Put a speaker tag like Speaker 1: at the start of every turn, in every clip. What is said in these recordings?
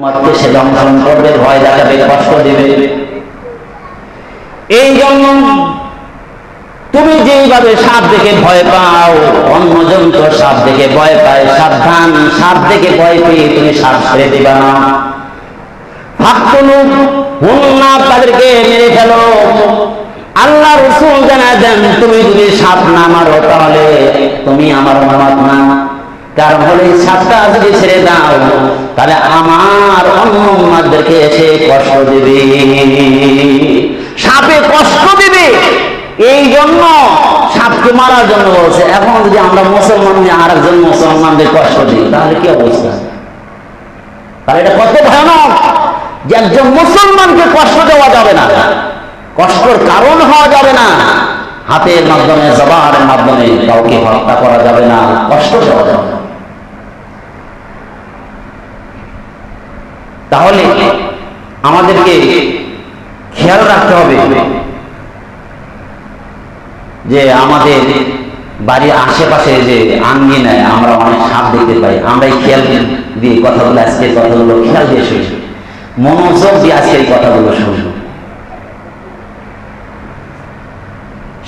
Speaker 1: তোমাকে সে দংশন করবে, ভয় দেখাবে, কষ্ট দেবে। এই জন্য তুমি যেইভাবে সাপ দেখে ভয় পাও, অন্যজন তো সাপ দেখে ভয় পায়। সাবধান, সাপ দেখে ভয় পেয়ে তুমি সাপ ছেড়ে দিবা না। ফাকতুলু হুন্না, তাদেরকে মেরে ফেলো। আল্লাহ রাসূল জানা দেন, তুমি যদি সাপ না মারো তাহলে তুমি আমার উম্মত না। কারণ হলে সাপটা যদি ছেড়ে দাও তাহলে আমার অন্য উম্মতদেরকে এসে কষ্ট দেবে, সাপে কষ্ট দেবে। এই জন্য সাপকে মারার জন্য বলছে। এখন যদি আমরা মুসলমান আর একজন মুসলমানদের কষ্ট দিই তাহলে কি অবস্থা? তাহলে এটা কত ভয়ানক যে একজন মুসলমানকে কষ্ট দেওয়া যাবে না, কষ্টের কারণ হওয়া যাবে না। হাতের মাধ্যমে, জবানের মাধ্যমে কাউকে হত্যা করা যাবে না, কষ্ট দেওয়া যাবে না। তাহলে আমাদেরকে খেয়াল রাখতে হবে যে আমাদের বাড়ির আশেপাশে যে আঙ্গিনায় আমরা অনেক সাপ দেখতে পাই। আমরা এই খেয়াল দিয়ে কথাগুলো, আজকের কথাগুলো খেয়াল দিয়ে শুনি, মনোযোগ দিয়ে আজকের কথাগুলো শুনি।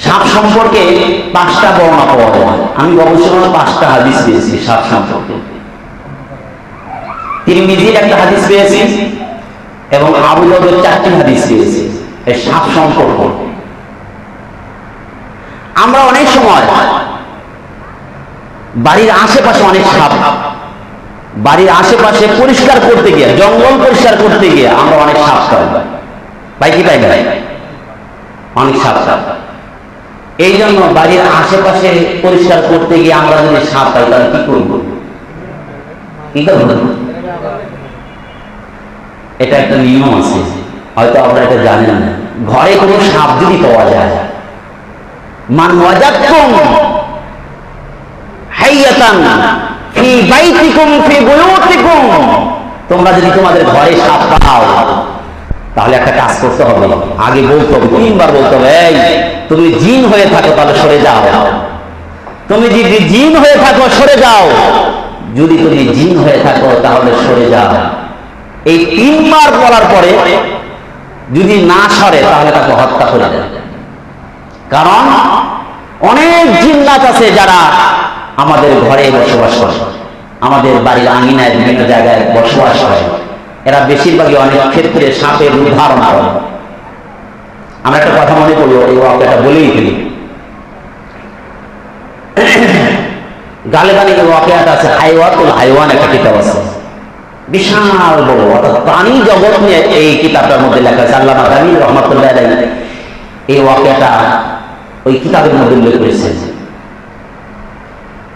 Speaker 1: সাপ সম্পর্কে 5টা বর্ণনা পাওয়া যায়। আমি গবেষণায় 5টা হাদিস পেয়েছি সাপ সম্পর্কে। তিরমিজির একটা হাদিস পেয়েছি এবং আবু দাউদের 4টি হাদিস পেয়েছি এই সাপ সম্পর্ক। আমরা অনেক সময় বাড়ির আশেপাশে অনেক সাপ, বাড়ির আশেপাশে পরিষ্কার করতে গিয়ে, জঙ্গল পরিষ্কার করতে গিয়ে আমরা অনেক সাপ পাই কি পাই না? অনেক সাপ। এই জন্য বাড়ির আশেপাশে পরিষ্কার করতে গিয়ে আমরা যদি সাপ পাই তাহলে কি করবো? কি করবো? এটা একটা নিয়ম আছে, হয়তো আপনারা এটা জানেন না। ঘরে কোনো সাপ যদি পাওয়া যায়, মান ওয়াজাদতুম হাইয়াতান ফি বাইতিকুম ফি বুয়ুতিকুম, তোমরা যদি তোমাদের ঘরে সাপ পাও তাহলে একটা কাজ করতে হবে। আগে বলতে হবে, 3বার বলতে হবে, এই তুমি জিন হয়ে থাকো তাহলে সরে যাও। তুমি যদি জিন হয়ে থাকো সরে যাও, যদি তুমি জিন হয়ে থাকো তাহলে সরে যাও। এই 3বার বলার পরে যদি না সরে তাহলে তাকে হত্যা করে দেয়। কারণ অনেক জিন্নাত আছে যারা আমাদের ঘরে বসবাস করে, আমাদের বাড়ির আঙিনায় বিভিন্ন জায়গায় বসবাস করে। এরা বেশিরভাগই অনেক ক্ষেত্রে সাপের রূপ ধারণ করে। আমরা একটা কথা মনে করি, এই ওয়াক্যটা বলেই ফেলি। গালেবানি এই ওয়াক্যটা আছে, হাইওয়াতুল হাইওয়ান একটা কিতাব আছে, বিশাল বড়, অর্থাৎ প্রাণী জগৎ নিয়ে এই কিতাবটার মধ্যে লেখা আছে। আল্লামা গানি রহমাতুল্লাহ আলাইহি এই ওয়াক্যটা ওই কিতাবের মধ্যে উল্লেখ করেছেন।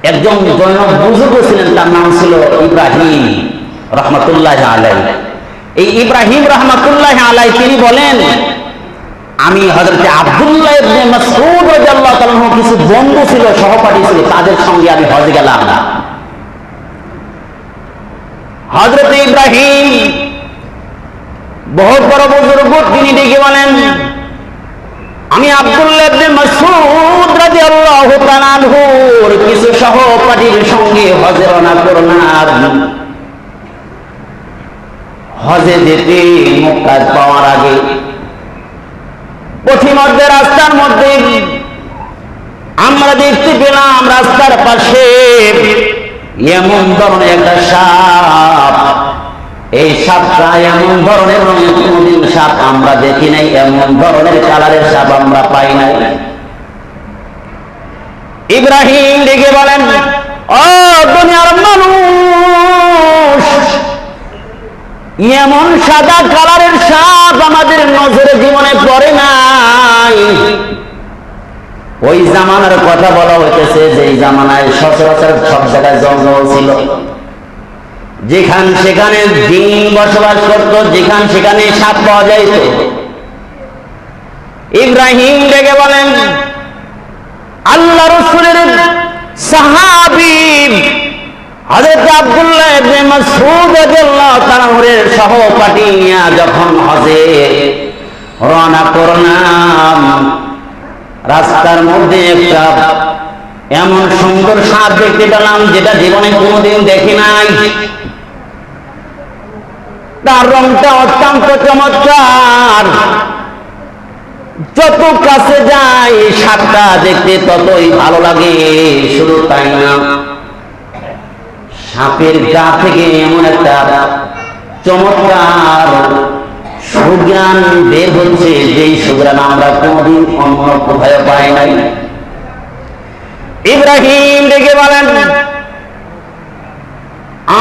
Speaker 1: একজন জনৈক বুজুর্গ ছিলেন, তার নাম ছিল ইব্রাহিম রহমাতুল্লাহ আলাইহি। এই ইব্রাহিম রহমাতুল্লাহ আলাইহি তিনি বলেন, আমি হযরত আব্দুল্লাহ ইবনে মাসউদ রাদিয়াল্লাহু তাআলা আনহু কিছু বন্ধু ছিল, সহপাঠী ছিল, তাদের সঙ্গে আমি হজ গেলাম। হযরত ইব্রাহিম বহুত বড় বুজুর্গ, তিনি ডেকে বলেন, আমি আব্দুল্লাহ ইবনে মাসউদ রাদিয়াল্লাহু তাআলা আনহুর কিছু সহপাঠীর সঙ্গে হজে রওনা করলাম। হজে যেতে, মক্কা পাওয়ার আগে পথিমধ্যে রাস্তার মধ্যে আমরা দেখতে পেলাম রাস্তার পাশে এমন ধরনের একটা সাপ। এই সাপটা এমন ধরনের রঙের কোনদিন সাপ আমরা দেখি নাই, এমন ধরনের কালারের সাপ আমরা পাই নাই। ইব্রাহিম ডেকে বলেন, ও দুনিয়ার মানুষ, এমন সাদা কালারের সাপ আমাদের নজরে জীবনে পড়ে নাই। ওই জামানার কথা বলা হইতেছে, যে জামানায় সচরাচর সব জায়গায় জঙ্গল ছিল, যেখানে সেখানে জিন বসবাস করত, যেখানে সেখানে সাপ পাওয়া যাইত। ইব্রাহিম ডেকে বলেন, আল্লাহ রাসূলের সাহাবী হযরত আব্দুল্লাহ ইবনে মাসউদ রাদিয়াল্লাহু তাআলা আনহুর সহপাঠী নিয়ে যখন হজে রওনা করলাম, রাস্তার মধ্যে একটা এমন সুন্দর সাপ দেখতে পেলাম যেটা জীবনে কোনোদিন দেখি নাই। তার রংটা অত্যন্ত চমৎকার। যত কাছে যায় সাপটা দেখতে ততই ভালো লাগে। শুধু তাই না, সাপের গা থেকে এমন একটা চমৎকার সুঘ্রাণ বের হচ্ছে, যেই সুঘ্রাণ আমরা কোনদিন অন্য কোথাও পাই নাই। ইব্রাহিম ডেকে বলেন,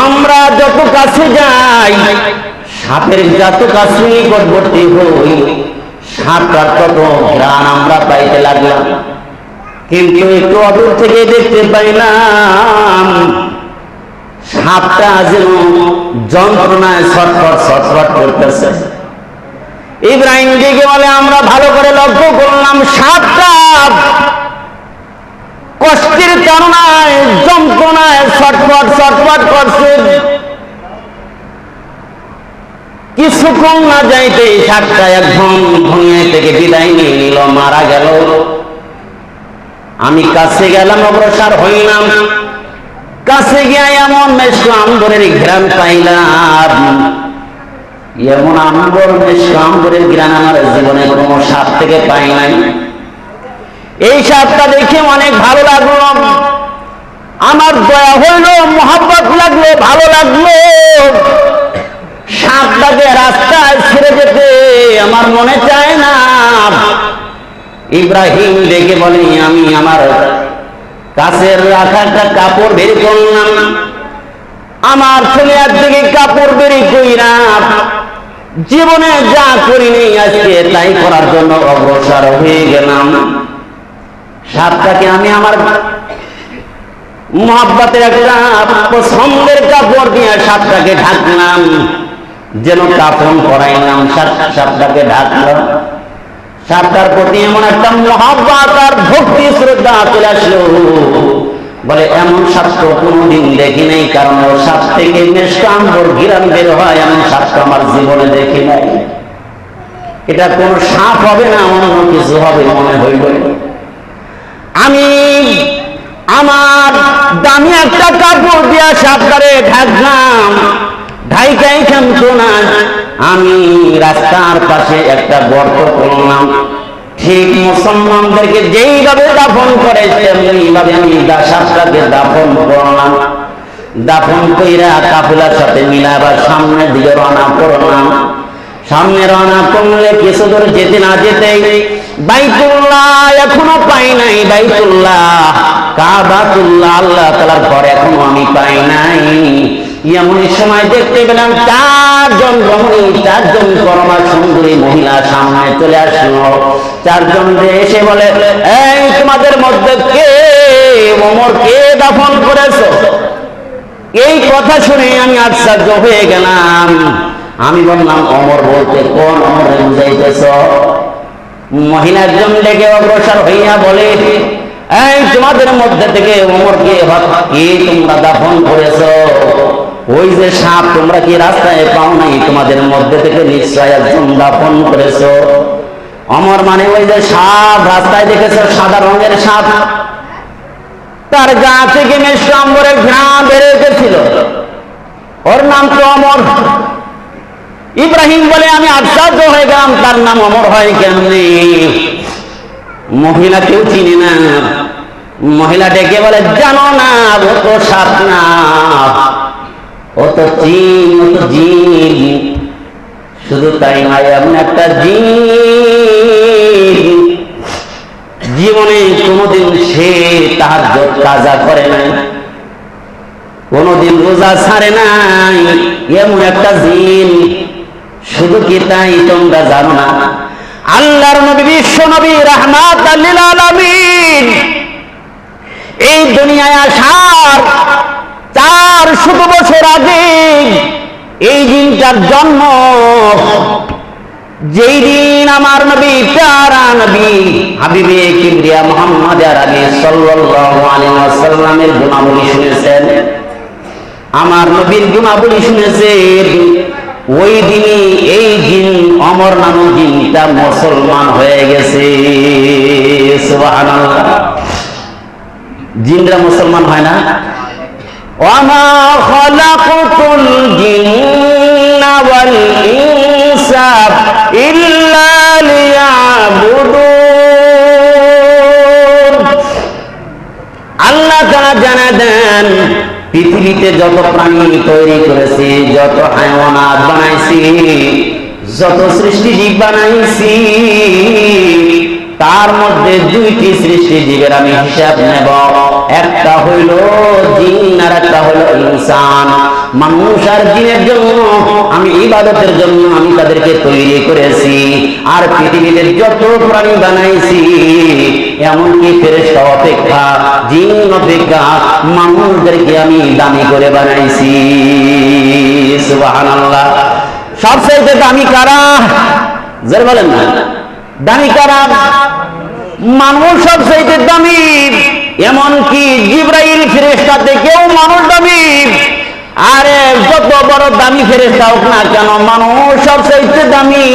Speaker 1: আমরা যত কাছে যাই, সাপের যত কাছে নিকটবর্তী হই, সাপটার তত ঘ্রাণ আমরা পাইতে লাগলাম। কিন্তু একটু অদূর থেকে দেখতে পাইলাম সাপটা যেন যন্ত্রণায় ছটফট ছটফট করতেছে। ইব্রাহিম ডেকে বলে, আমরা ভালো করে লক্ষ্য করলাম সাপটা কষ্টের তাড়নায় যন্ত্রণায় ছটফট ছটফট করছে। কিছুক্ষণ না যাইতে সাপটা একদম দুনিয়া থেকে বিদায় নিয়ে নিল, মারা গেল। আমি কাছে গেলাম, অগ্রসর হইলাম। কাছে গিয়ে এমন মেশক আম্বরের ঘ্রাণ পাইলাম, এমন আম্বর মেশক আম্বরের ঘ্রাণ আমার জীবনে কোনো সাপ থেকে পাই নাই। এই সাপটা দেখে অনেক ভালো লাগলো, আমার দয়া হইল, মোহাব্বত লাগলো, ভালো লাগলো। সাপটাকে রাস্তায় ছেড়ে যেতে আমার মনে চায় না। ইব্রাহিম ডেকে বলে, আমি আমার কাছের রাখা একটা কাপড় বের করলাম, আমার ছেলে একদিকে কাপড় বের কইরা জীবনে যা করিনি আজকে তাই করার জন্য অগ্রসর হয়ে গেলাম। সাপটাকে আমি আমার মোহাব্বতের একটা পছন্দের কাপড় দিয়ে সাপটাকে ঢাকলাম, যেন কাফন পরাইলাম, সাপটাকে ঢাকলাম। সাপটার প্রতি এমন একটা মোহাব্বত আর ভক্তি শ্রদ্ধা চলে আসলো, বলে এমন সাপ তো কোনোদিন দেখি নাই, কারণ ও সাপ থেকে মেশক আম্বর ঘ্রাণ বের হয়, এমন সাপ তো আমার জীবনে দেখি নাই। এটা কোন সাপ হবে না, অন্য কিছু হবে মনে হইল। আমি আমার দামি একটা কাপড় দিয়া সাপটারে ঢাকলাম, ঢাইকাই থামতো না। আমি রাস্তার পাশে একটা গর্ত করলাম, ঠিক মুসলমানদেরকে যেইভাবে দাফন করে তেমনিভাবে আমি সাপটাকে দাফন করলাম। দাফন কইরা কাফেলার সাথে মিলাবার সামনের দিকে রওনা করলাম। সামনে রওনা করলে কিছু দূর যেতে না যেতেই বাইতুল্লাহ এখনো পাই নাই। বাইতুল্লাহ কাবাতুল্লাহ আল্লাহ তাআলার ঘর এখনো আমি পাই নাই। এমন সময় দেখতে পেলাম চারজন রমণী, চারজন পরমা সুন্দরী মহিলা সামনে চলে আসলো। চারজন এসে বলে, এই তোমাদের মধ্যে কে ওমরকে দাফন করেছো? এই কথা শুনে আমি আশ্চর্য হয়ে গেলাম। আমি বললাম, ওমর বলতে কোন ওমরে বুঝাইতেছ? মহিলা একজন ডেকে অগ্রসর হইয়া বলে, এই তোমাদের মধ্যে থেকে ওমরকে কি তোমরা দাফন করেছো? ওই যে সাপ তোমরা কি রাস্তায় পাও নাই? তোমাদের মধ্যে থেকে নিশ্চয় একজন দাফন করেছো। ওমর মানে ওই যে সাপ রাস্তায় দেখেছো, সাদা রঙের সাপ, তার গা থেকে মেশক আম্বরের ঘ্রাণ বের হয়েছিল, ওর নাম তো ওমর। ইব্রাহিম বলে, আমি আশ্চর্য হয়ে গেলাম, তার নাম ওমর হয় কেমনি? মহিলা কেউ চিনি না। মহিলা ডেকে বলে, জানো না, ও তো সাপ না, ও তো জিন, ও তো জিন। শুধু তাই নয়, এমন একটা জিন জীবনে কোনোদিন সে তাহাজ্জুদ কাজা করে নাই, কোনোদিন রোজা ছাড়ে নাই, এমন একটা জিন। শুধু কি তাই তোমরা জানো না, আল্লাহর নবী বিশ্ব নবী রাহমাতাল লিল আলামিন এই দুনিয়ায় আসার 400 বছর আগে এই দিনটার জন্ম। যেই দিন আমার নবী প্যারা নবী হাবিবে কিবরিয়া মুহাম্মদ আরবি সাল্লাল্লাহু আলাইহি ওয়াসাল্লামের গুণাবলী শুনেছেন, আমার নবীর গুণাবলী শুনেছেন, ওই দিনই এই জিন ওমর নামক জিনটা মুসলমান হয়ে গেছে। সুবহানাল্লাহ। জিনরা মুসলমান হয় না? ওয়ামা খালাকুতুল জিন্না ওয়াল জানা দেন পৃথিবীতে যত প্রাণী তৈরি করেছি, যত হায়াওয়ানাত বানাইছি, যত সৃষ্টিজীব বানাইছি, তার মধ্যে দুইটি সৃষ্টিজীবের আমি হিসাব নেব। একটা হইল জিন আর একটা হইল ইনসান। মানুষ আর জিনের জন্য আমি ইবাদতের জন্য আমি তাদেরকে তৈরি করেছি। আর পৃথিবীতে যত প্রাণী বানাইছি, এমনকি ফেরেশতা অপেক্ষা, জিন অপেক্ষা মানুষদেরকে আমি দামি করে বানাইছি। সুবহানাল্লাহ। সবচেয়ে দামি কারা? জোরে বলেন না, দামি কারা? মানুষ সবচেয়ে দামি। এমনকি জিবরাইল ফেরেশতা থেকেও মানুষ দামি। আরে যত বড় দামি ফেরেশতা হোক না কেন, মানুষ সবচেয়ে দামি।